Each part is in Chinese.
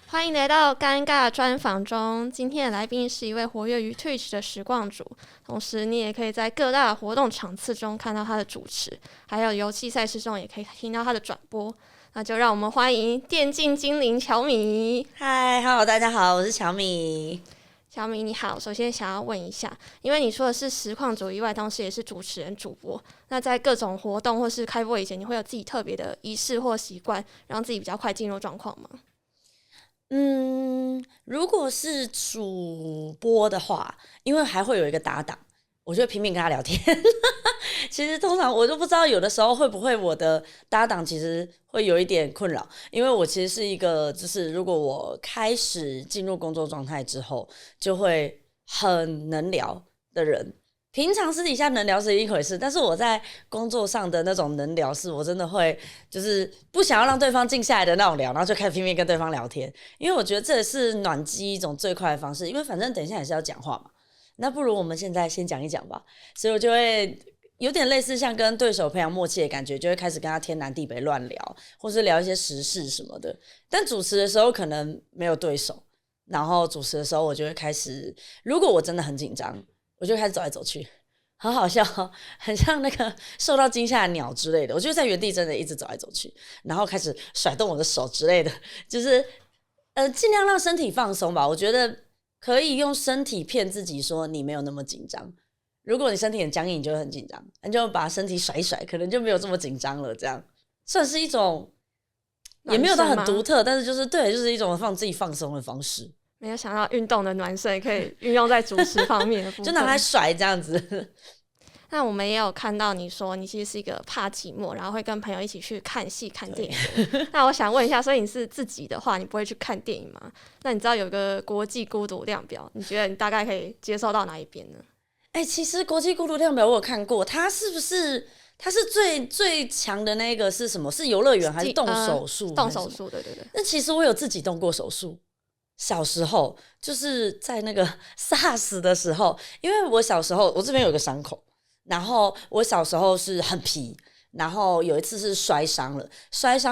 欢迎来到尴尬专访中，今天的来宾是一位活跃于 Twitch 的实况主，同时你也可以在各大活动场次中看到他的主持，还有游戏赛事中也可以听到他的转播。那就让我们欢迎电竞精灵乔米。嗨 ，Hello， 大家好，我是乔米。乔米你好，首先想要问一下，因为你说的是实况主以外，同时也是主持人、主播，那在各种活动或是开播以前，你会有自己特别的仪式或习惯，让自己比较快进入状况吗？如果是主播的话，因为还会有一个搭档，我就会拼命跟他聊天。其实通常我都不知道，有的时候会不会我的搭档其实会有一点困扰，因为我其实是一个，就是如果我开始进入工作状态之后，就会很能聊的人。平常私底下能聊是一回事，但是我在工作上的那种能聊是，我真的会就是不想要让对方静下来的那种聊，然后就开始拼命跟对方聊天，因为我觉得这也是暖机一种最快的方式，因为反正等一下也是要讲话嘛，那不如我们现在先讲一讲吧，所以我就会有点类似像跟对手培养默契的感觉，就会开始跟他天南地北乱聊，或是聊一些时事什么的。但主持的时候可能没有对手，然后主持的时候我就会开始，如果我真的很紧张，我就开始走来走去，很好笑，很像那个受到惊吓的鸟之类的。我就在原地真的一直走来走去，然后开始甩动我的手之类的，就是尽量让身体放松吧。我觉得可以用身体骗自己说你没有那么紧张。如果你身体很僵硬，你就会很紧张，你就把身体甩一甩，可能就没有这么紧张了。这样算是一种，也没有到很独特，但是就是对，就是一种自己放松的方式。没有想到运动的暖身也可以运用在主持方面的部分，就拿来甩这样子。那我们也有看到你说你其实是一个怕寂寞，然后会跟朋友一起去看戏、看电影。那我想问一下，所以你是自己的话，你不会去看电影吗？那你知道有个国际孤独量表，你觉得你大概可以接受到哪一边呢？其实国际孤独量表我有看过，它是不是它是最强的那个是什么？是游乐园还是动手术？动手术，对对对。那其实我有自己动过手术。小时候就是在那个 SARS 的时候，因为我小时候我这边有个伤口，然后我小时候是很皮，然后有一次是摔伤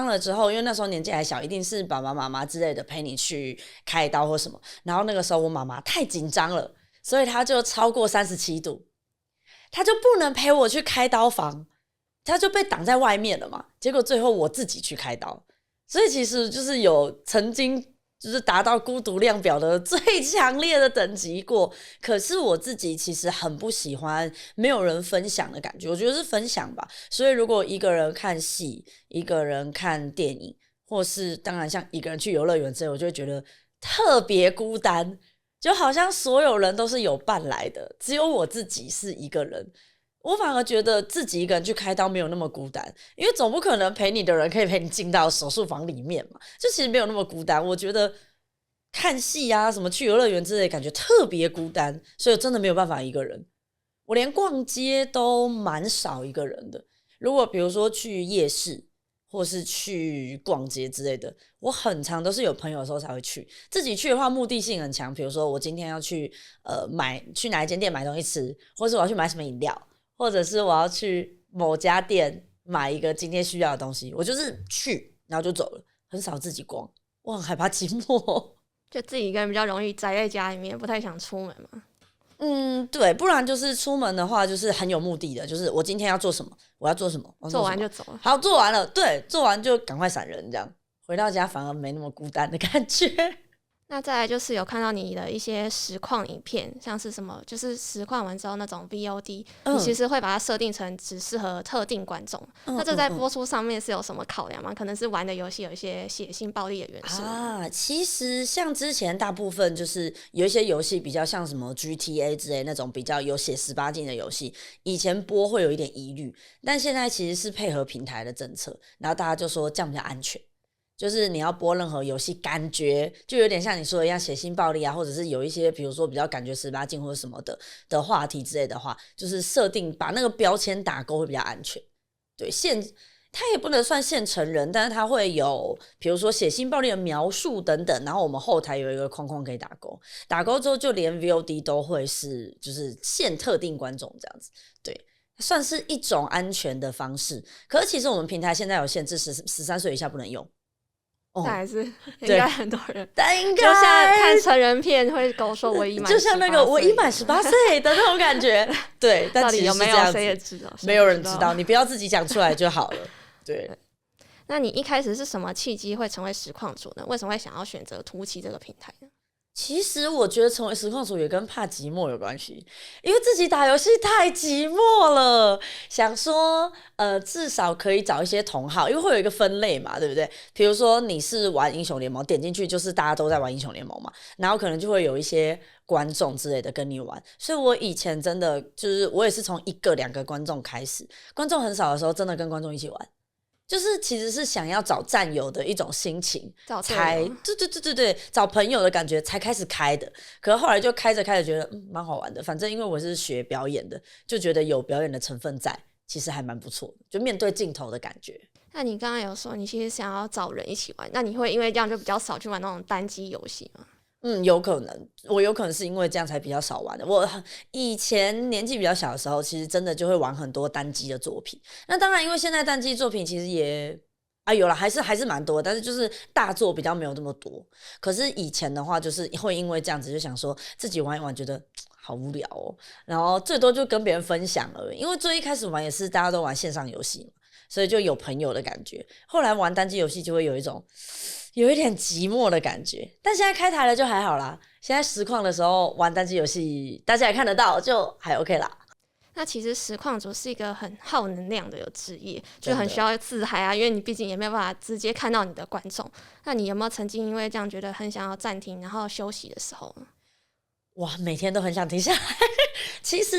了之后，因为那时候年纪还小，一定是爸爸妈妈之类的陪你去开刀或什么，然后那个时候我妈妈太紧张了，所以她就超过37度，她就不能陪我去开刀房，她就被挡在外面了嘛，结果最后我自己去开刀，所以其实就是有曾经就是达到孤独量表的最强烈的等级过，可是我自己其实很不喜欢没有人分享的感觉，我觉得是分享吧。所以如果一个人看戏，一个人看电影，或是当然像一个人去游乐园之类，我就会觉得特别孤单，就好像所有人都是有伴来的，只有我自己是一个人。我反而觉得自己一个人去开刀没有那么孤单，因为总不可能陪你的人可以陪你进到手术房里面嘛，就其实没有那么孤单。我觉得看戏啊，什么去游乐园之类的感觉特别孤单，所以我真的没有办法一个人。我连逛街都蛮少一个人的。如果比如说去夜市或是去逛街之类的，我很常都是有朋友的时候才会去。自己去的话目的性很强，比如说我今天要去去哪一间店买东西吃，或是我要去买什么饮料，或者是我要去某家店买一个今天需要的东西，我就是去然后就走了，很少自己逛。我很害怕寂寞。就自己一个人比较容易宅在家里面，不太想出门嘛。对，不然就是出门的话，就是很有目的的，就是我今天要做什么，我要做什么，做完就走了。好，做完了，对，做完就赶快闪人，这样回到家反而没那么孤单的感觉。那再来就是有看到你的一些实况影片，像是什么就是实况完之后那种 VOD，你其实会把它设定成只适合特定观众。那这在播出上面是有什么考量吗？可能是玩的游戏有一些血腥暴力的元素啊。其实像之前大部分就是有一些游戏比较像什么 GTA 之类那种比较有血18禁的游戏，以前播会有一点疑虑，但现在其实是配合平台的政策，然后大家就说这样比较安全。就是你要播任何游戏，感觉就有点像你说的一样血腥暴力啊，或者是有一些比如说比较感觉18禁或者什么的话题之类的话，就是设定把那个标签打勾会比较安全。对，它也不能算限成人，但是它会有比如说血腥暴力的描述等等，然后我们后台有一个框框可以打勾，打勾之后就连 VOD 都会是就是限特定观众这样子。对，算是一种安全的方式。可是其实我们平台现在有限制13岁以下不能用。但还是应该很多人，但应该就像看成人片会勾说我已满18岁，就像那个我已满18岁的那种感觉。对，但其实到底有没有谁也知道？没有人知道，你不要自己讲出来就好了。对。那你一开始是什么契机会成为实况主呢？为什么会想要选择突奇这个平台呢？其实我觉得成为实况主也跟怕寂寞有关系，因为自己打游戏太寂寞了，想说至少可以找一些同好，因为会有一个分类嘛，对不对？比如说你是玩英雄联盟，点进去就是大家都在玩英雄联盟嘛，然后可能就会有一些观众之类的跟你玩，所以我以前真的就是我也是从1个2个观众开始，观众很少的时候真的跟观众一起玩。就是其实是想要找战友的一种心情，才对，找朋友的感觉才开始开的。可是后来就开着觉得蛮好玩的，反正因为我是学表演的，就觉得有表演的成分在，其实还蛮不错的，就面对镜头的感觉。那你刚刚有说你其实想要找人一起玩，那你会因为这样就比较少去玩那种单机游戏吗？有可能，我有可能是因为这样才比较少玩的。我以前年纪比较小的时候，其实真的就会玩很多单机的作品。那当然，因为现在单机作品其实也有了，还是蛮多的，但是就是大作比较没有那么多。可是以前的话，就是会因为这样子就想说自己玩一玩，觉得好无聊哦，然后最多就跟别人分享而已。因为最一开始玩也是大家都玩线上游戏嘛，所以就有朋友的感觉。后来玩单机游戏就会有一点寂寞的感觉，但现在开台了就还好啦。现在实况的时候玩单机游戏，大家也看得到，就还 OK 啦。那其实实况主是一个很耗能量的职业，就很需要自嗨啊，因为你毕竟也没有办法直接看到你的观众。那你有没有曾经因为这样觉得很想要暂停，然后休息的时候呢？哇，每天都很想停下来。其实，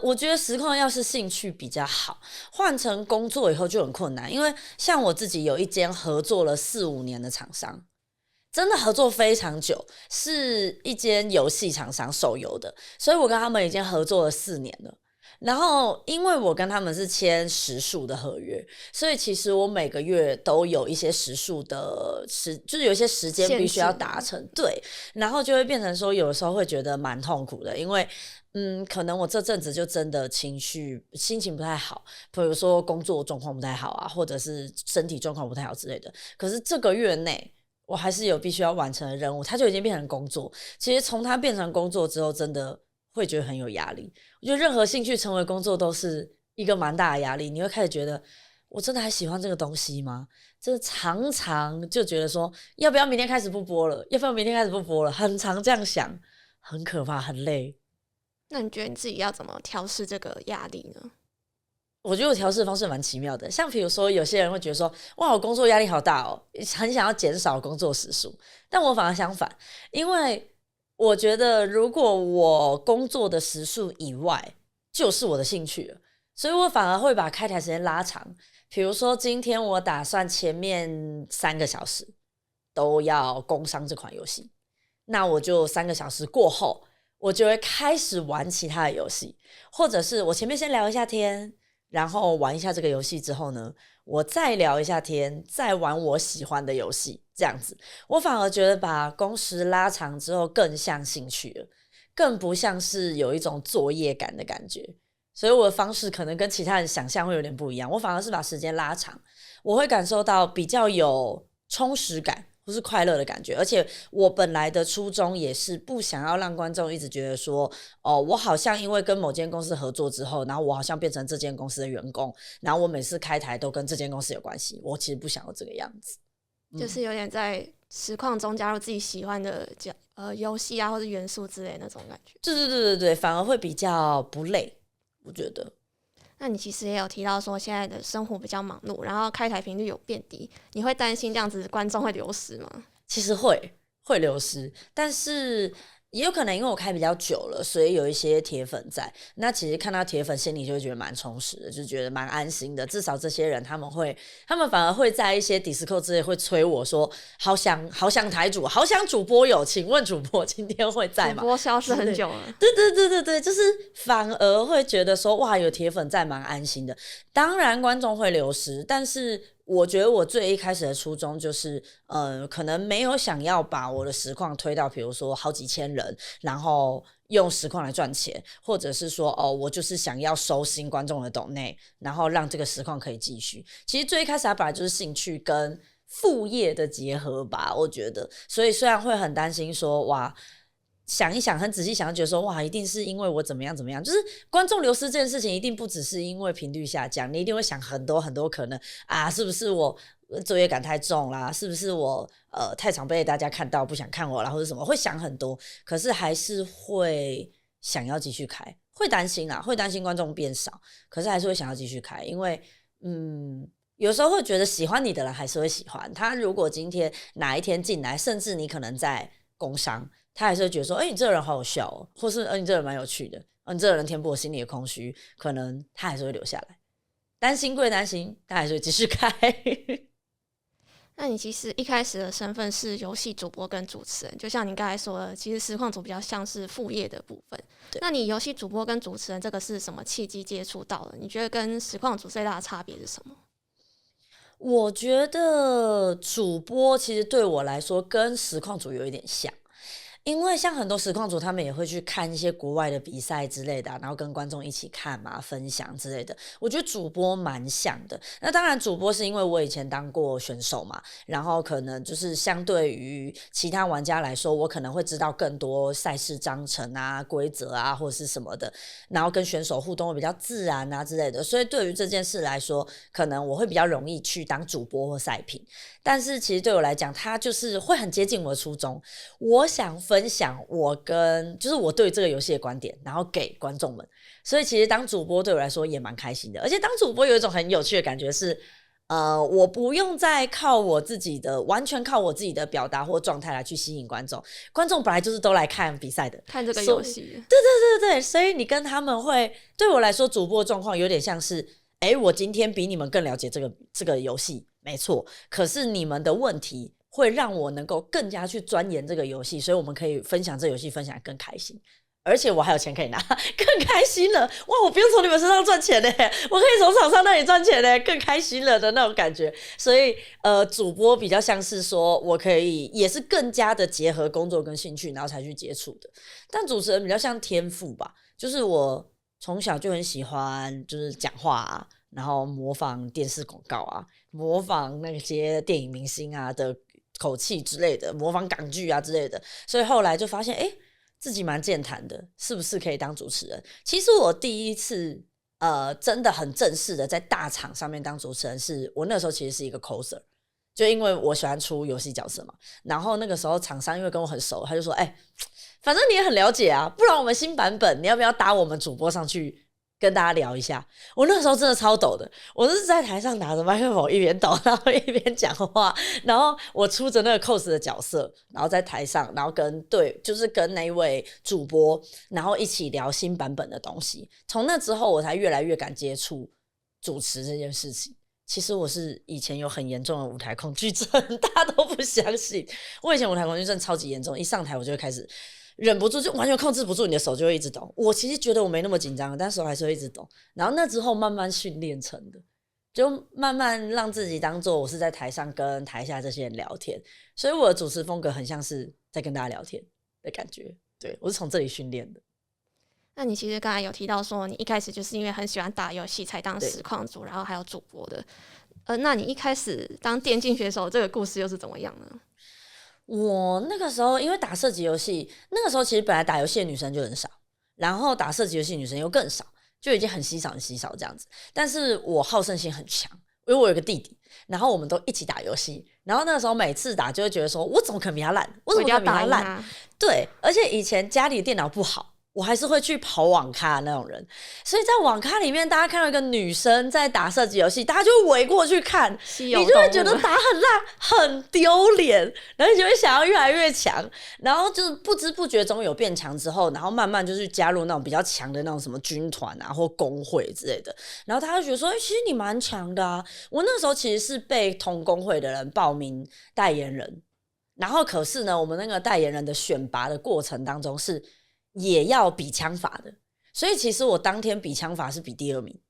我觉得实况要是兴趣比较好，换成工作以后就很困难。因为像我自己有一间合作了4、5年的厂商，真的合作非常久，是一间游戏厂商，手游的，所以我跟他们已经合作了4年了。然后，因为我跟他们是签时数的合约，所以其实我每个月都有一些时数的就是有一些时间必须要达成，对，然后就会变成说，有的时候会觉得蛮痛苦的，因为可能我这阵子就真的心情不太好，比如说工作状况不太好啊，或者是身体状况不太好之类的。可是这个月内，我还是有必须要完成的任务，它就已经变成工作。其实从它变成工作之后，真的会觉得很有压力。我觉得任何兴趣成为工作都是一个蛮大的压力，你会开始觉得我真的还喜欢这个东西吗？这常常就觉得说要不要明天开始不播了，要不要明天开始不播了，很常这样想，很可怕，很累。那你觉得你自己要怎么调试这个压力呢？我觉得我调试的方式蛮奇妙的，像比如说有些人会觉得说哇，我工作压力好大哦，很想要减少工作时数，但我反而相反，因为我觉得如果我工作的时数以外就是我的兴趣了，所以我反而会把开台时间拉长。比如说今天我打算前面3个小时都要工商这款游戏，那我就3个小时过后，我就会开始玩其他的游戏，或者是我前面先聊一下天，然后玩一下这个游戏之后呢，我再聊一下天，再玩我喜欢的游戏，这样子。我反而觉得把工时拉长之后更像兴趣了，更不像是有一种作业感的感觉。所以我的方式可能跟其他人想象会有点不一样，我反而是把时间拉长，我会感受到比较有充实感或是快乐的感觉。而且我本来的初衷也是不想要让观众一直觉得说我好像因为跟某间公司合作之后，然后我好像变成这间公司的员工，然后我每次开台都跟这间公司有关系，我其实不想要这个样子。就是有点在实况中加入自己喜欢的游戏啊，或者元素之类的那种感觉。对，反而会比较不累，我觉得。那你其实也有提到说现在的生活比较忙碌，然后开台频率有变低，你会担心这样子观众会流失吗？其实会流失，但是也有可能因为我开比较久了，所以有一些铁粉在。那其实看到铁粉，心里就会觉得蛮充实的，就觉得蛮安心的。至少这些人他们反而会在一些 Discord 之类会催我说，好想台主，好想主播有，请问主播今天会在吗？主播消失很久了。对，就是反而会觉得说，哇，有铁粉在蛮安心的。当然观众会流失，但是我觉得我最一开始的初衷就是可能没有想要把我的实况推到比如说好几千人，然后用实况来赚钱，或者是说我就是想要收新观众的抖内，然后让这个实况可以继续。其实最一开始它本来就是兴趣跟副业的结合吧，我觉得。所以虽然会很担心说哇，想一想很仔细想，觉得说哇，一定是因为我怎么样怎么样，就是观众流失这件事情一定不只是因为频率下降，你一定会想很多很多可能啊，是不是我作业感太重啦，是不是我太常被大家看到不想看我啦，或者什么，会想很多，可是还是会想要继续开，会担心啦，会担心观众变少，可是还是会想要继续开，因为有时候会觉得喜欢你的人还是会喜欢他，如果今天哪一天进来，甚至你可能在工商，他还是会觉得说你这个人好有效哦，或是你这个人蛮有趣的，你这个人填补我心里的空虚，可能他还是会留下来。担心归担心，他还是会继续开。那你其实一开始的身份是游戏主播跟主持人，就像你刚才说的，其实实况组比较像是副业的部分。那你游戏主播跟主持人这个是什么契机接触到的？你觉得跟实况组最大的差别是什么？我觉得主播其实对我来说跟实况组有一点像。因为像很多实况组他们也会去看一些国外的比赛之类的然后跟观众一起看嘛，分享之类的，我觉得主播蛮像的。那当然主播是因为我以前当过选手嘛，然后可能就是相对于其他玩家来说，我可能会知道更多赛事章程啊、规则啊或者是什么的，然后跟选手互动会比较自然啊之类的，所以对于这件事来说，可能我会比较容易去当主播或赛评。但是其实对我来讲，它就是会很接近我的初衷，我想分享就是我对这个游戏的观点，然后给观众们。所以其实当主播对我来说也蛮开心的，而且当主播有一种很有趣的感觉是，我不用再完全靠我自己的表达或状态来去吸引观众。观众本来就是都来看比赛的，看这个游戏。对，所以你跟他们会，对我来说，主播状况有点像是，我今天比你们更了解这个游戏，没错。可是你们的问题会让我能够更加去钻研这个游戏，所以我们可以分享这个游戏，分享得更开心。而且我还有钱可以拿，更开心了！哇，我不用从你们身上赚钱耶，我可以从厂商那里赚钱耶，更开心了的那种感觉。所以主播比较像是说我可以也是更加的结合工作跟兴趣，然后才去接触的。但主持人比较像天赋吧，就是我从小就很喜欢就是讲话啊，然后模仿电视广告啊，模仿那些电影明星啊的口气之类的，模仿港剧啊之类的，所以后来就发现自己蛮健谈的，是不是可以当主持人？其实我第一次真的很正式的在大场上面当主持人，是我那时候其实是一个 coser， 就因为我喜欢出游戏角色嘛，然后那个时候厂商因为跟我很熟，他就说反正你也很了解啊，不然我们新版本你要不要打我们主播上去跟大家聊一下？我那个时候真的超抖的，我是在台上拿着麦克风一边抖，然后一边讲话，然后我出着那个 cos 的角色，然后在台上，然后就是跟那一位主播，然后一起聊新版本的东西。从那之后，我才越来越敢接触主持这件事情。其实我是以前有很严重的舞台恐惧症，大家都不相信。我以前舞台恐惧症超级严重，一上台我就会开始忍不住，就完全控制不住，你的手就会一直抖。我其实觉得我没那么紧张，但手还是会一直抖。然后那之后慢慢训练成的，就慢慢让自己当做我是在台上跟台下这些人聊天，所以我的主持风格很像是在跟大家聊天的感觉。对，我是从这里训练的。那你其实刚才有提到说，你一开始就是因为很喜欢打游戏才当实况主，然后还有主播的。那你一开始当电竞选手，这个故事又是怎么样呢？我那个时候因为打射击游戏，那个时候其实本来打游戏的女生就很少，然后打射击游戏的女生又更少，就已经很稀少这样子。但是我好胜心很强，因为我有个弟弟，然后我们都一起打游戏，然后那个时候每次打就会觉得说，我怎么可能比他烂？我怎么可能比他烂？对，而且以前家里的电脑不好，我还是会去跑网咖的那种人，所以在网咖里面，大家看到一个女生在打射击游戏，大家就会围过去看，你就会觉得打很烂，很丢脸，然后你就会想要越来越强，然后就不知不觉中有变强之后，然后慢慢就去加入那种比较强的那种什么军团啊或工会之类的，然后他就觉得说，其实你蛮强的啊。我那时候其实是被同工会的人报名代言人，然后可是呢，我们那个代言人的选拔的过程当中也要比枪法的，所以其实我当天比枪法是比第2名，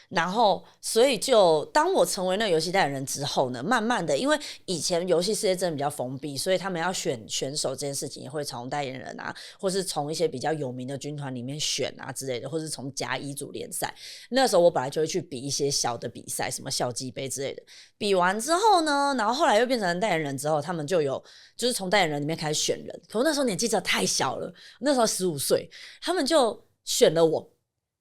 然后，所以就当我成为那个游戏代言人之后呢，慢慢的，因为以前游戏世界真的比较封闭，所以他们要选选手这件事情也会从代言人啊，或是从一些比较有名的军团里面选啊之类的，或是从甲乙组联赛。那时候我本来就会去比一些小的比赛，什么校际杯之类的。比完之后呢，然后后来又变成代言人之后，他们就有就是从代言人里面开始选人。可我那时候年纪真的太小了，那时候15岁，他们就选了我。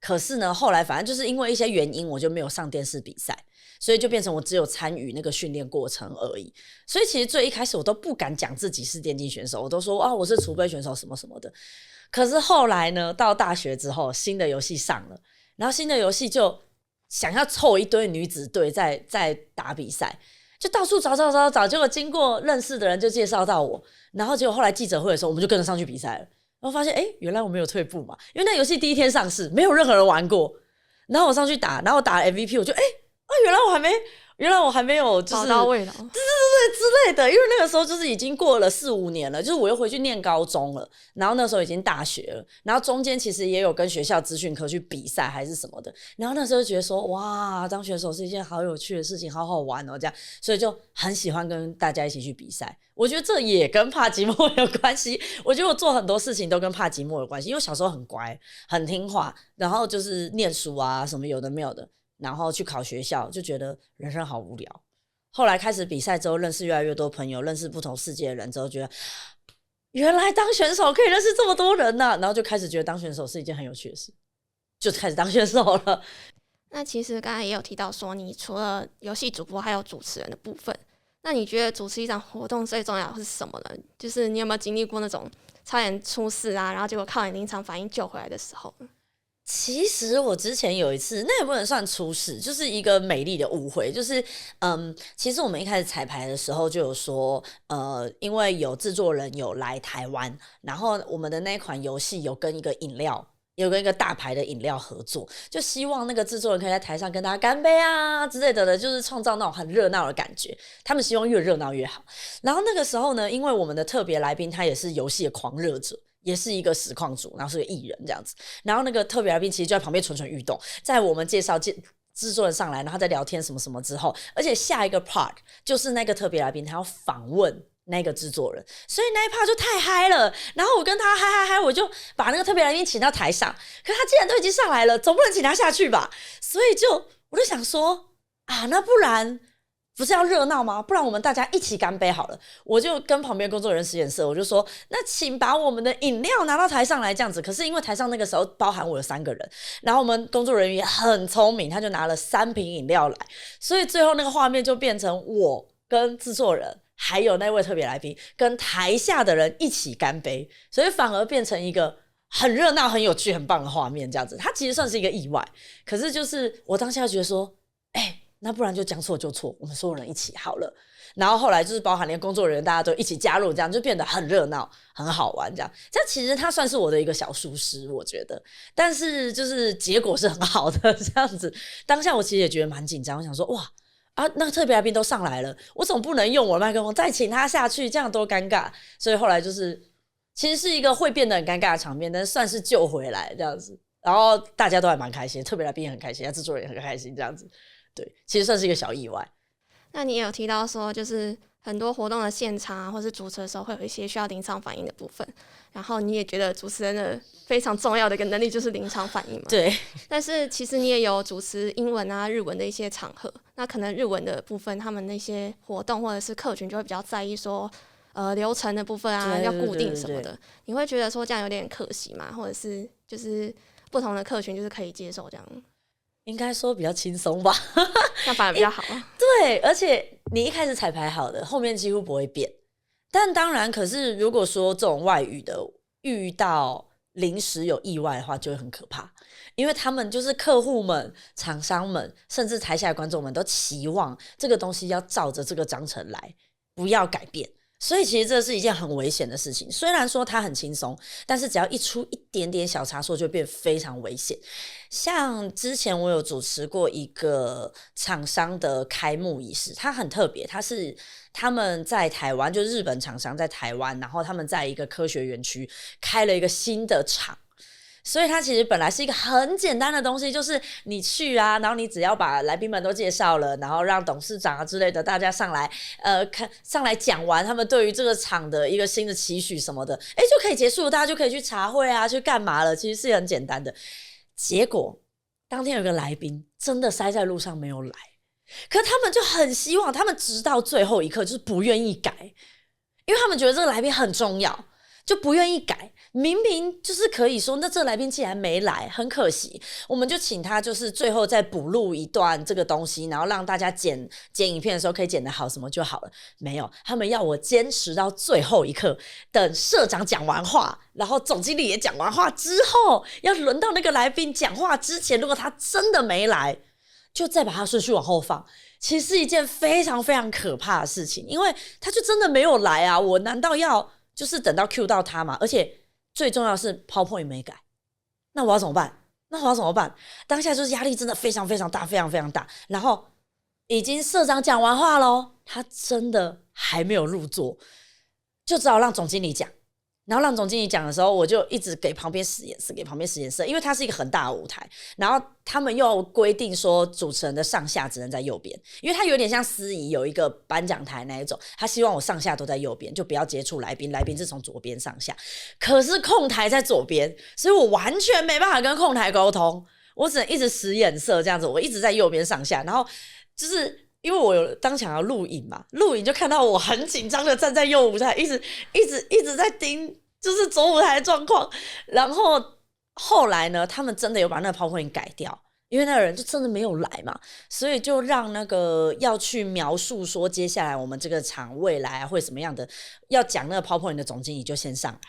可是呢，后来反正就是因为一些原因，我就没有上电视比赛，所以就变成我只有参与那个训练过程而已。所以其实最一开始我都不敢讲自己是电竞选手，我都说我是储备选手什么什么的。可是后来呢，到大学之后，新的游戏上了，然后新的游戏就想要凑一堆女子队在打比赛，就到处找，结果经过认识的人就介绍到我，然后结果后来记者会的时候，我们就跟着上去比赛了。然后发现原来我没有退步嘛，因为那游戏第一天上市，没有任何人玩过。然后我上去打，然后我打了 MVP， 我就原来我还没有就是宝刀未老，对之类的。因为那个时候就是已经过了4-5年了，就是我又回去念高中了，然后那时候已经大学了，然后中间其实也有跟学校资讯科去比赛还是什么的。然后那时候就觉得说哇，当选手是一件好有趣的事情，好好玩哦，这样，所以就很喜欢跟大家一起去比赛。我觉得这也跟怕寂寞有关系。我觉得我做很多事情都跟怕寂寞有关系，因为我小时候很乖很听话，然后就是念书啊什么有的没有的，然后去考学校，就觉得人生好无聊。后来开始比赛之后，认识越来越多朋友，认识不同世界的人之后，觉得原来当选手可以认识这么多人啊，然后就开始觉得当选手是一件很有趣的事，就开始当选手了。那其实刚才也有提到说，你除了游戏主播还有主持人的部分，那你觉得主持一场活动最重要的是什么呢？就是你有没有经历过那种差点出事啊，然后结果靠你临场反应救回来的时候呢？其实我之前有一次，那也不能算出事，就是一个美丽的误会。就是其实我们一开始彩排的时候就有说，因为有制作人有来台湾，然后我们的那一款游戏有跟一个饮料。有跟一个大牌的饮料合作，就希望那个制作人可以在台上跟大家干杯啊之类的，就是创造那种很热闹的感觉。他们希望越热闹越好。然后那个时候呢，因为我们的特别来宾他也是游戏的狂热者，也是一个实况主，然后是个艺人这样子。然后那个特别来宾其实就在旁边蠢蠢欲动，在我们介绍制作人上来，然后在聊天什么什么之后，而且下一个 part 就是那个特别来宾他要访问那个制作人，所以那一 part 就太嗨了。然后我跟他嗨，我就把那个特别来宾请到台上。可是他既然都已经上来了，总不能请他下去吧？所以我就想说啊，那不然不是要热闹吗？不然我们大家一起干杯好了。我就跟旁边工作人员使眼色，我就说那请把我们的饮料拿到台上来这样子。可是因为台上那个时候包含我有3个人，然后我们工作人员也很聪明，他就拿了3瓶饮料来，所以最后那个画面就变成我跟制作人还有那位特别来宾跟台下的人一起干杯，所以反而变成一个很热闹很有趣很棒的画面这样子。它其实算是一个意外，可是就是我当下觉得说那不然就将错就错，我们所有人一起好了。然后后来就是包含连工作人员大家都一起加入，这样就变得很热闹很好玩这样其实它算是我的一个小疏失我觉得，但是就是结果是很好的这样子。当下我其实也觉得蛮紧张，我想说哇那个特别来宾都上来了，我总不能用我的麦克风再请他下去，这样多尴尬。所以后来就是其实是一个会变得很尴尬的场面，但是算是救回来这样子。然后大家都还蛮开心，特别来宾也很开心，制作人也很开心这样子。对，其实算是一个小意外。那你也有提到说，就是很多活动的现场啊，或是主持的时候，会有一些需要临场反应的部分。然后你也觉得主持人的非常重要的一个能力就是临场反应嘛？对。但是其实你也有主持英文啊、日文的一些场合，那可能日文的部分，他们那些活动或者是客群就会比较在意说，流程的部分啊要固定什么的。你会觉得说这样有点可惜吗？或者是就是不同的客群就是可以接受这样？应该说比较轻松吧，那反而比较好啊。对，而且你一开始彩排好的，后面几乎不会变。但当然，可是如果说这种外语的遇到临时有意外的话，就会很可怕，因为他们就是客户们、厂商们，甚至台下的观众们都期望这个东西要照着这个章程来，不要改变。所以其实这是一件很危险的事情，虽然说它很轻松，但是只要一出一点点小差错就变非常危险。像之前我有主持过一个厂商的开幕仪式，它很特别，他们在台湾，就是日本厂商在台湾，然后他们在一个科学园区开了一个新的厂。所以它其实本来是一个很简单的东西，就是你去啊，然后你只要把来宾们都介绍了，然后让董事长啊之类的大家上来，上来讲完他们对于这个场的一个新的期许什么的，就可以结束了，大家就可以去茶会啊，去干嘛了？其实是很简单的。结果当天有个来宾真的塞在路上没有来，可他们就很希望，他们直到最后一刻就是不愿意改，因为他们觉得这个来宾很重要，就不愿意改。明明就是可以说，那这个来宾既然没来，很可惜，我们就请他就是最后再补录一段这个东西，然后让大家剪影片的时候可以剪得好什么就好了。没有，他们要我坚持到最后一刻，等社长讲完话，然后总经理也讲完话之后，要轮到那个来宾讲话之前，如果他真的没来，就再把他顺序往后放。其实是一件非常非常可怕的事情，因为他就真的没有来啊！我难道要就是等到 cue 到他吗？而且最重要的是 PowerPoint 没改，那我要怎么办？当下就是压力真的非常非常大，非常非常大。然后已经社长讲完话咯，他真的还没有入座，就只好让总经理讲。然后让总经理讲的时候，我就一直给旁边使眼色，因为它是一个很大的舞台，然后他们又规定说主持人的上下只能在右边，因为他有点像司仪有一个颁奖台那一种，他希望我上下都在右边，就不要接触来宾，来宾是从左边上下。可是控台在左边，所以我完全没办法跟控台沟通，我只能一直使眼色这样子，我一直在右边上下，然后就是因为我有当场要录影嘛，录影就看到我很紧张的站在右舞台，一直在盯就是左舞台的状况。然后后来呢，他们真的有把那个 PowerPoint 改掉，因为那个人就真的没有来嘛，所以就让那个要去描述说接下来我们这个场未来会什么样的，要讲那个 PowerPoint 的总经理就先上来。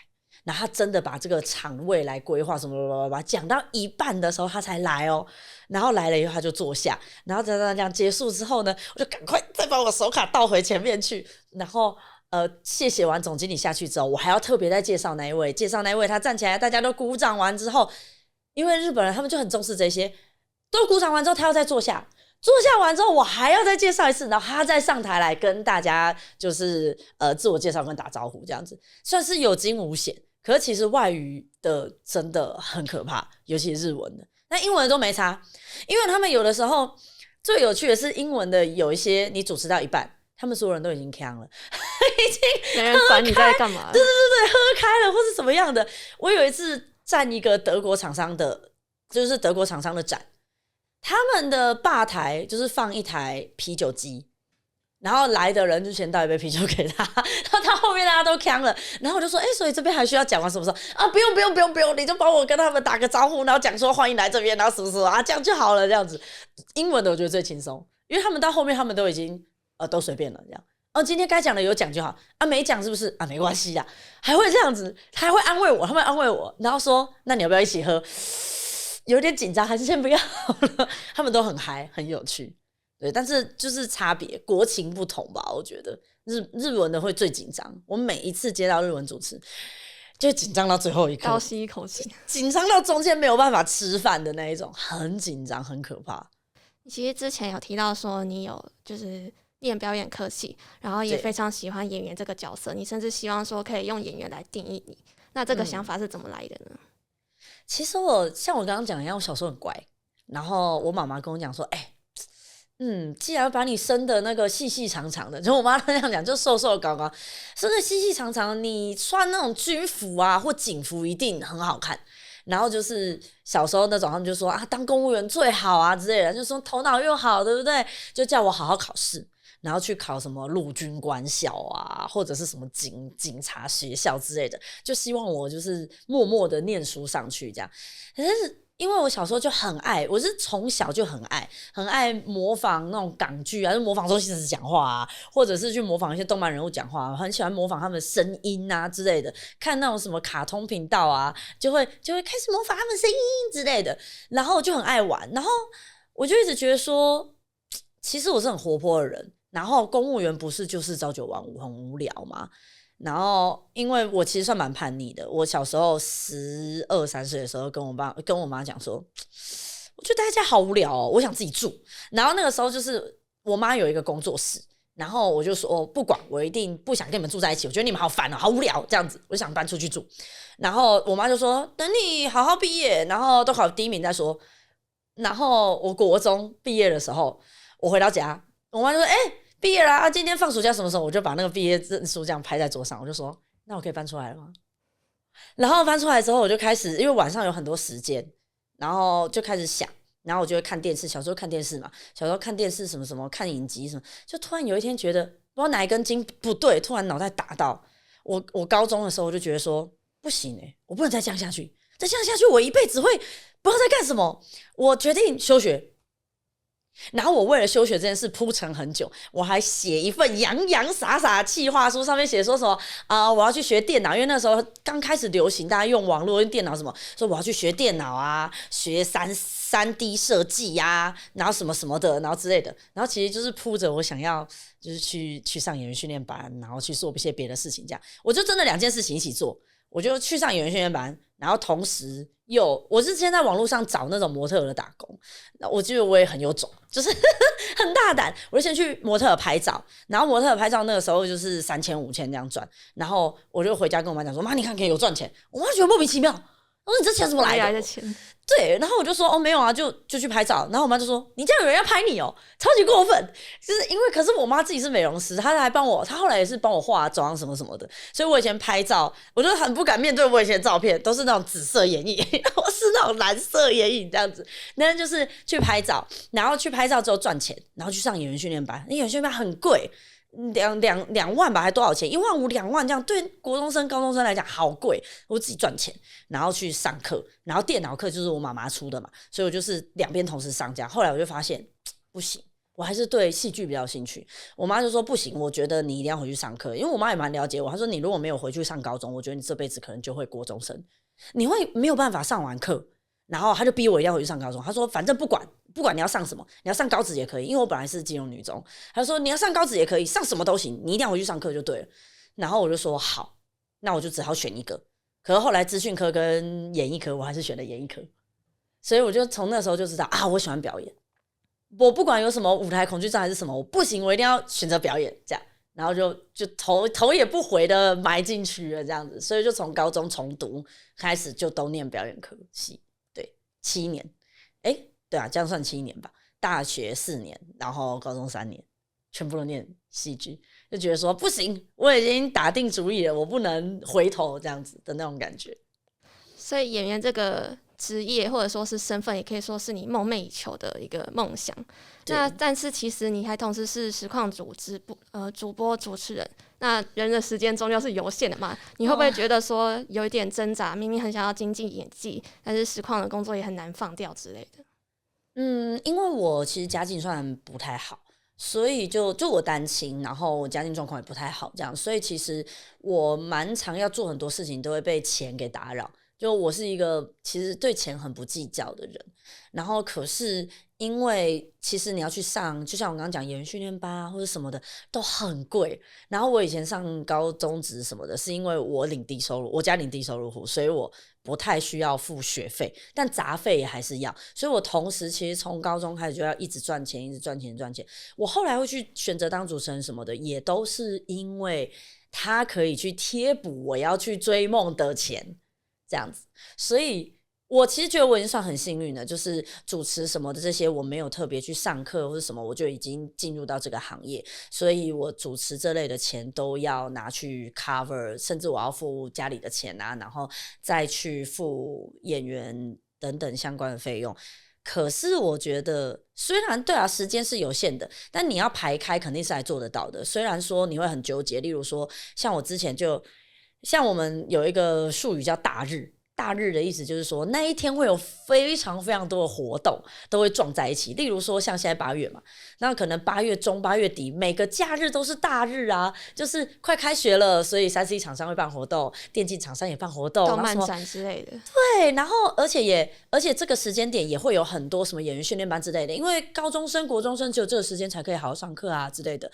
然后他真的把这个场未来规划什么讲到一半的时候他才来哦，然后来了以后他就坐下，然后这样结束之后呢，我就赶快再把我手卡倒回前面去，然后谢谢完总经理下去之后，我还要特别再介绍那一位，他站起来，大家都鼓掌完之后，因为日本人他们就很重视这些，都鼓掌完之后他要再坐下完之后我还要再介绍一次，然后他再上台来跟大家就是自我介绍跟打招呼，这样子算是有惊无险。可是其实外语的真的很可怕，尤其是日文的，那英文的都没差，因为他们有的时候最有趣的是英文的有一些你主持到一半，他们所有人都已经呛了，已经没人管你在干嘛，对，喝开了或是怎么样的。我有一次站一个德国厂商的，就是德国厂商的展，他们的吧台就是放一台啤酒机，然后来的人就先倒一杯啤酒给他，然后他后面大家都呛了，然后我就说所以这边还需要讲完什么时候啊？不用，你就帮我跟他们打个招呼，然后讲说欢迎来这边，然后什么啊，这样就好了，这样子。英文的我觉得最轻松，因为他们到后面他们都已经都随便了这样。今天该讲的有讲就好啊，没讲是不是啊？没关系啦，还会这样子，还会安慰我，他们安慰我，然后说那你要不要一起喝？有点紧张，还是先不要好了。他们都很嗨，很有趣。对，但是就是差别，国情不同吧。我觉得日文的会最紧张，我每一次接到日文主持，就紧张到最后一刻，倒吸一口气，紧张到中间没有办法吃饭的那一种，很紧张，很可怕。其实之前有提到说你有就是念表演科系，然后也非常喜欢演员这个角色，你甚至希望说可以用演员来定义你。那这个想法是怎么来的呢？其实像我刚刚讲一样，我小时候很乖，然后我妈妈跟我讲说，既然把你生的那个细细长长的，就我妈那样讲，就瘦瘦高高，生的细细长长，你穿那种军服啊或警服一定很好看。然后就是小时候那种，他们就说啊，当公务员最好啊之类的，就说头脑又好，对不对？就叫我好好考试，然后去考什么陆军官校啊，或者是什么警察学校之类的，就希望我就是默默的念书上去这样。可是因为我小时候就很爱，我是从小就很爱模仿那种港剧啊，就模仿周星驰讲话啊，或者是去模仿一些动漫人物讲话，很喜欢模仿他们的声音啊之类的。看那种什么卡通频道啊，就会开始模仿他们声音之类的，然后就很爱玩。然后我就一直觉得说，其实我是很活泼的人，然后公务员不是就是朝九晚五很无聊吗？然后因为我其实算蛮叛逆的，我小时候12、13岁的时候跟我妈讲说，我觉得待在家好无聊哦，我想自己住。然后那个时候就是我妈有一个工作室，然后我就说不管，我一定不想跟你们住在一起，我觉得你们好烦哦，好无聊这样子，我就想搬出去住。然后我妈就说等你好好毕业，然后都考第1名再说。然后我国中毕业的时候，我回到家，我妈就说毕业啦，今天放暑假什么时候？我就把那个毕业证书这样拍在桌上，我就说那我可以搬出来了吗？然后搬出来之后，我就开始，因为晚上有很多时间，然后就开始想，然后我就会看电视。小时候看电视嘛，小时候看电视什么什么，看影集什么，就突然有一天觉得不知道哪一根筋不对，突然脑袋打到我高中的时候，我就觉得说不行我不能再这样下去，再这样下去我一辈子会不知道在干什么。我决定休学。然后我为了休学这件事铺陈很久，我还写一份洋洋洒洒的企划书，上面写说什么我要去学电脑，因为那时候刚开始流行大家用网络用电脑什么，说我要去学电脑啊，学3D 设计啊，然后什么什么的，然后之类的。然后其实就是铺着我想要就是去上演员训练班，然后去做一些别的事情，这样我就真的2件事情一起做，我就去上演员训练班，然后同时我是先在网络上找那种模特儿的打工，我觉得我也很有种，就是很大胆，我就先去模特儿拍照，然后模特儿拍照那个时候就是3000、5000这样赚，然后我就回家跟我妈讲说，妈你看可以有赚钱，我妈觉得莫名其妙，我说你这钱怎么来的？对，然后我就说没有啊，就去拍照。然后我妈就说你这样有人要拍你哦，超级过分。就是因为可是我妈自己是美容师，她后来也是帮我化妆什么什么的，所以我以前拍照我就很不敢面对我以前的照片，都是那种紫色眼影，我是那种蓝色眼影这样子。那就是去拍照，然后去拍照之后赚钱，然后去上演员训练班。演员训练班很贵。2万吧，还多少钱？1万5、2万这样，对国中生、高中生来讲好贵。我自己赚钱，然后去上课，然后电脑课就是我妈妈出的嘛，所以我就是2边同时上架。后来我就发现不行，我还是对戏剧比较有兴趣。我妈就说不行，我觉得你一定要回去上课，因为我妈也蛮了解我。她说你如果没有回去上高中，我觉得你这辈子可能就会国中生，你会没有办法上完课。然后她就逼我一定要回去上高中，她说反正不管你要上什么，你要上高职也可以，因为我本来是金融女中，她说你要上高职也可以，上什么都行，你一定要回去上课就对了。然后我就说好，那我就只好选一个。可是后来资讯科跟演艺科，我还是选了演艺科，所以我就从那时候就知道我喜欢表演。我不管有什么舞台恐惧症还是什么，我不行，我一定要选择表演这样。然后就头也不回的埋进去了这样子，所以就从高中重读开始就都念表演科系。7年，对啊，这样算7年吧。大学4年，然后高中3年，全部都念戏剧，就觉得说不行，我已经打定主意了，我不能回头这样子的那种感觉。所以演员这个职业或者说是身份，也可以说是你梦寐以求的一个梦想。那但是其实你还同时是实况主播主持人，那人的时间终究是有限的嘛，你会不会觉得说有一点挣扎？明明很想要精进演技，但是实况的工作也很难放掉之类的。因为我其实家境算不太好，所以就我单亲，然后我家境状况也不太好，这样，所以其实我蛮常要做很多事情都会被钱给打扰。就我是一个其实对钱很不计较的人，然后可是因为其实你要去上，就像我刚刚讲演员训练班或者什么的都很贵。然后我以前上高中职什么的，是因为我家领低收入户，所以我不太需要付学费，但杂费也还是要。所以我同时其实从高中开始就要一直赚钱，一直赚钱。我后来会去选择当主持人什么的，也都是因为他可以去贴补我要去追梦的钱。这样子，所以我其实觉得我已经算很幸运了，就是主持什么的这些我没有特别去上课或者什么，我就已经进入到这个行业，所以我主持这类的钱都要拿去 cover， 甚至我要付家里的钱啊，然后再去付演员等等相关的费用。可是我觉得虽然对啊时间是有限的，但你要排开肯定是还做得到的。虽然说你会很纠结，例如说像我之前像我们有一个术语叫大日的意思就是说那一天会有非常非常多的活动都会撞在一起。例如说像现在8月嘛，那可能8月中8月底每个假日都是大日啊，就是快开学了，所以3C 厂商会办活动，电竞厂商也办活动，动漫展之类的。对，然后而且这个时间点也会有很多什么演员训练班之类的，因为高中生国中生只有这个时间才可以好好上课啊之类的，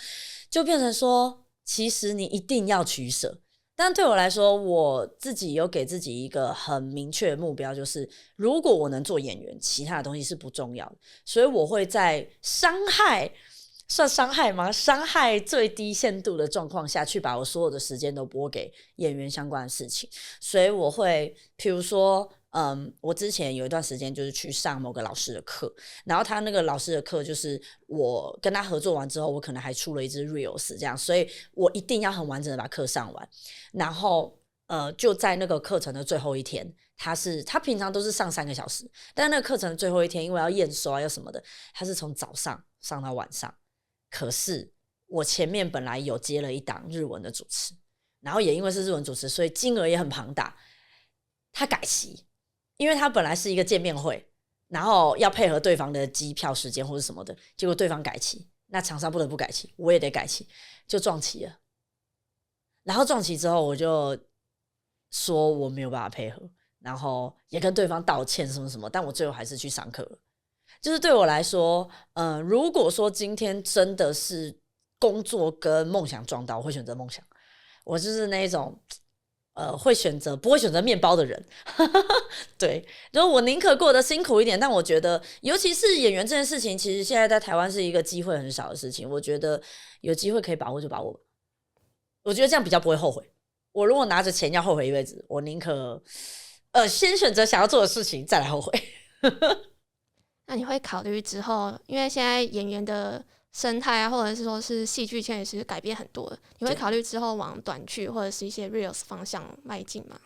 就变成说其实你一定要取舍。但对我来说，我自己有给自己一个很明确的目标，就是如果我能做演员，其他的东西是不重要的。所以我会在伤害算伤害吗？伤害最低限度的状况下去把我所有的时间都拨给演员相关的事情，所以我会比如说我之前有一段时间就是去上某个老师的课，然后他那个老师的课就是我跟他合作完之后，我可能还出了一支 reels 这样，所以我一定要很完整的把课上完，然后就在那个课程的最后一天，他平常都是上3个小时，但是那个课程的最后一天，因为要验收啊要什么的，他是从早上上到晚上。可是我前面本来有接了一档日文的主持，然后也因为是日文主持，所以金额也很庞大。他改期，因为他本来是一个见面会，然后要配合对方的机票时间或者什么的，结果对方改期，那厂商不得不改期，我也得改期，就撞期了。然后撞期之后，我就说我没有办法配合，然后也跟对方道歉什么什么，但我最后还是去上课了。就是对我来说，如果说今天真的是工作跟梦想撞到，我会选择梦想。我就是那一种，不会选择面包的人。对，就是我宁可过得辛苦一点，但我觉得，尤其是演员这件事情，其实现在在台湾是一个机会很少的事情。我觉得有机会可以把握就把握，我觉得这样比较不会后悔。我如果拿着钱要后悔一辈子，我宁可先选择想要做的事情，再来后悔。那你会考虑之后，因为现在演员的生态啊，或者是说是戏剧圈也是改变很多的，你会考虑之后往短剧或者是一些 reels 方向迈进吗？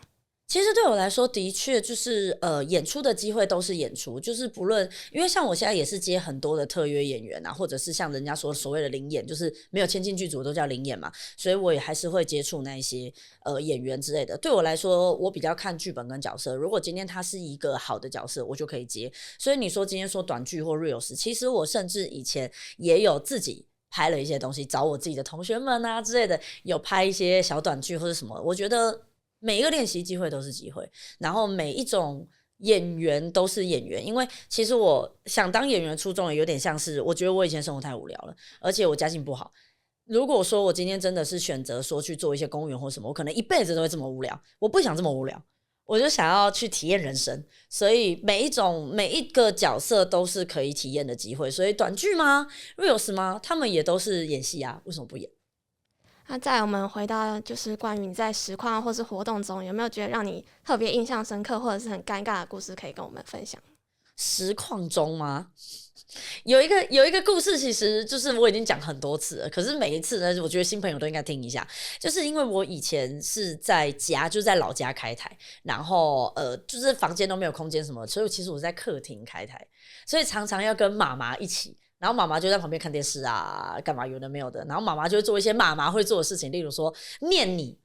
其实对我来说，的确就是演出的机会都是演出，就是不论，因为像我现在也是接很多的特约演员啊，或者是像人家说所谓的零演，就是没有签进剧组都叫零演嘛，所以我也还是会接触那一些演员之类的。对我来说，我比较看剧本跟角色，如果今天他是一个好的角色，我就可以接。所以你说今天说短剧或 reels， 其实我甚至以前也有自己拍了一些东西，找我自己的同学们啊之类的，有拍一些小短剧或者什么，我觉得每一个练习机会都是机会，然后每一种演员都是演员，因为其实我想当演员初衷也有点像是，我觉得我以前生活太无聊了，而且我家境不好。如果说我今天真的是选择说去做一些公务员或什么，我可能一辈子都会这么无聊，我不想这么无聊，我就想要去体验人生，所以每一个角色都是可以体验的机会，所以短剧吗 reels 吗，他们也都是演戏啊，为什么不演？那再来我们回到就是关于你在实况或是活动中有没有觉得让你特别印象深刻或者是很尴尬的故事可以跟我们分享？实况中吗？有一个故事，其实就是我已经讲很多次了，可是每一次呢，我觉得新朋友都应该听一下。就是因为我以前是在家，就在老家开台，然后就是房间都没有空间什么，所以其实我在客厅开台，所以常常要跟妈妈一起。然后妈妈就在旁边看电视啊，干嘛有的没有的。然后妈妈就会做一些妈妈会做的事情，例如说念你，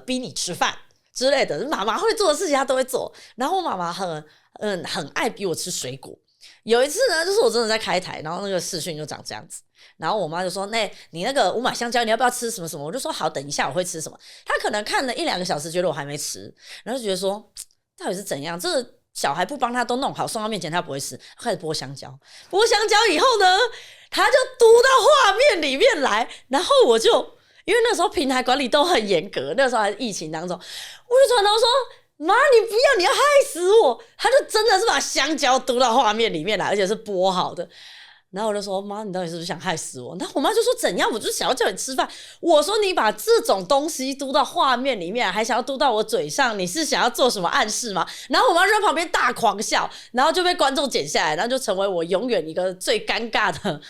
逼你吃饭之类的。妈妈会做的事情她都会做。然后我妈妈很爱逼我吃水果。有一次呢，就是我真的在开台，然后那个视讯就长这样子。然后我妈就说：“你那个我买香蕉，你要不要吃什么什么？”我就说：“好，等一下我会吃什么。”她可能看了1-2个小时，觉得我还没吃，然后就觉得说到底是怎样？这小孩不帮他都弄好，送到面前他不会吃，开始剥香蕉。剥香蕉以后呢，他就嘟到画面里面来，然后我就因为那时候平台管理都很严格，那时候还是疫情当中，我就传到说：“妈，你不要，你要害死我！”他就真的是把香蕉嘟到画面里面来，而且是剥好的。然后我就说：“妈，你到底是不是想害死我？”然后我妈就说：“怎样？我就是想要叫你吃饭。”我说：“你把这种东西嘟到画面里面，还想要嘟到我嘴上，你是想要做什么暗示吗？”然后我妈就在旁边大狂笑，然后就被观众剪下来，然后就成为我永远一个最尴尬的。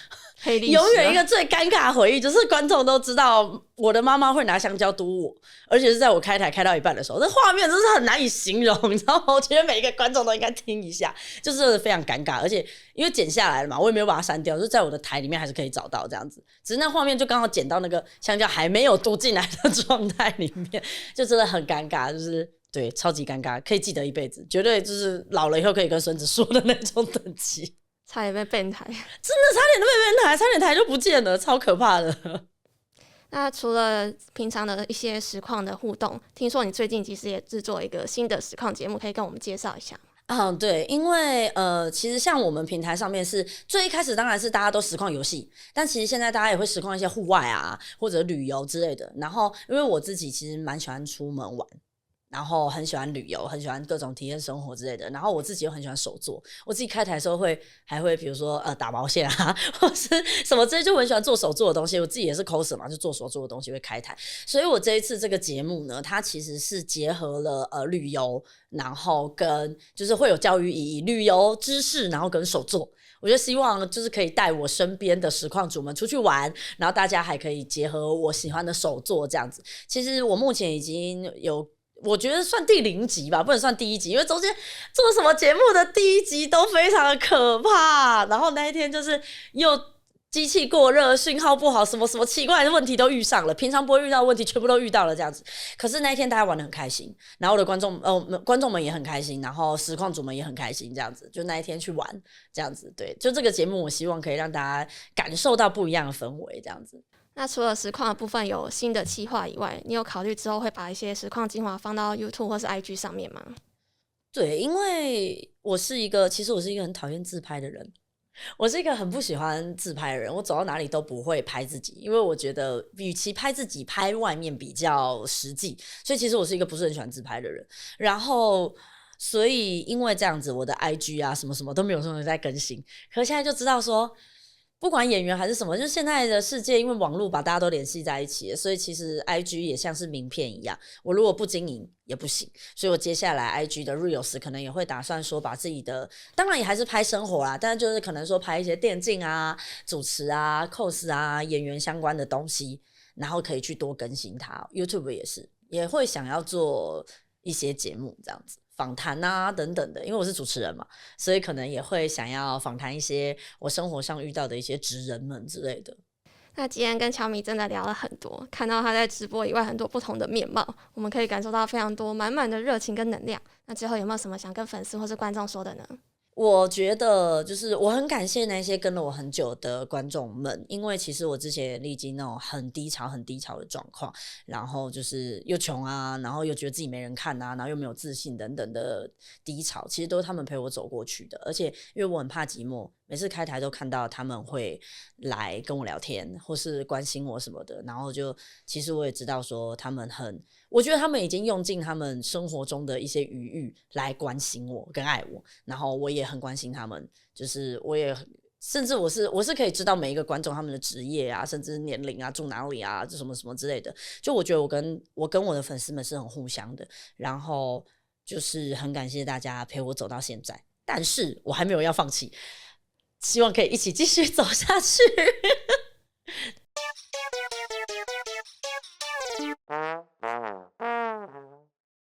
永远一个最尴尬的回忆，就是观众都知道我的妈妈会拿香蕉嘟我，而且是在我开台开到一半的时候，这画面真是很难以形容，你知道吗？我觉得每一个观众都应该听一下，就是非常尴尬，而且因为剪下来了嘛，我也没有把它删掉，就在我的台里面还是可以找到这样子，只是那画面就刚好剪到那个香蕉还没有嘟进来的状态里面，就真的很尴尬，就是对，超级尴尬，可以记得一辈子，绝对就是老了以后可以跟孙子说的那种等级。差点被变态，真的差点都被变态，差点台就不见了，超可怕的。那除了平常的一些实况的互动，听说你最近其实也制作一个新的实况节目，可以跟我们介绍一下吗？对，因为其实像我们平台上面是最一开始当然是大家都实况游戏，但其实现在大家也会实况一些户外啊或者旅游之类的。然后因为我自己其实蛮喜欢出门玩。然后很喜欢旅游，很喜欢各种体验生活之类的。然后我自己又很喜欢手作，我自己开台的时候还会比如说打毛线啊，或是什么之类，就我很喜欢做手作的东西。我自己也是 coser 嘛，就做手作的东西会开台。所以我这一次这个节目呢，它其实是结合了旅游，然后跟就是会有教育意义，旅游知识，然后跟手作。我就希望就是可以带我身边的实况主们出去玩，然后大家还可以结合我喜欢的手作这样子。其实我目前已经有，我觉得算第0集吧，不能算第1集，因为中间做什么节目的第1集都非常的可怕。然后那一天就是又机器过热，讯号不好，什么什么奇怪的问题都遇上了，平常不会遇到的问题全部都遇到了这样子。可是那一天大家玩得很开心，然后我的观众们也很开心，然后实况主们也很开心，这样子就那一天去玩这样子。对，就这个节目我希望可以让大家感受到不一样的氛围这样子。那除了实况的部分有新的企划以外，你有考虑之后会把一些实况精华放到 YouTube 或是 IG 上面吗？对，因为其实我是一个很讨厌自拍的人。我是一个很不喜欢自拍的人，我走到哪里都不会拍自己，因为我觉得与其拍自己，拍外面比较实际，所以其实我是一个不是很喜欢自拍的人。然后所以因为这样子，我的 IG 啊什么什么都没有什么在更新。可是现在就知道说，不管演员还是什么，就现在的世界因为网络把大家都联系在一起，所以其实 IG 也像是名片一样，我如果不经营也不行。所以我接下来 IG 的 Reels 可能也会打算说把自己的，当然也还是拍生活啦，但是就是可能说拍一些电竞啊、主持啊、cos 啊、演员相关的东西，然后可以去多更新它。YouTube 也是，也会想要做一些节目这样子。访谈啊等等的，因为我是主持人嘛，所以可能也会想要访谈一些我生活上遇到的一些职人们之类的。那今天跟乔米真的聊了很多，看到他在直播以外很多不同的面貌，我们可以感受到非常多满满的热情跟能量。那最后有没有什么想跟粉丝或是观众说的呢？我觉得就是我很感谢那些跟了我很久的观众们，因为其实我之前也历经那种很低潮的状况，然后就是又穷啊，然后又觉得自己没人看啊，然后又没有自信等等的低潮，其实都是他们陪我走过去的。而且因为我很怕寂寞，每次开台都看到他们会来跟我聊天或是关心我什么的，然后就其实我也知道说我觉得他们已经用尽他们生活中的一些余裕来关心我跟爱我，然后我也很关心他们，就是甚至我是可以知道每一个观众他们的职业啊，甚至年龄啊，住哪里啊，就什么什么之类的。就我觉得我跟我的粉丝们是很互相的，然后就是很感谢大家陪我走到现在，但是我还没有要放弃，希望可以一起继续走下去。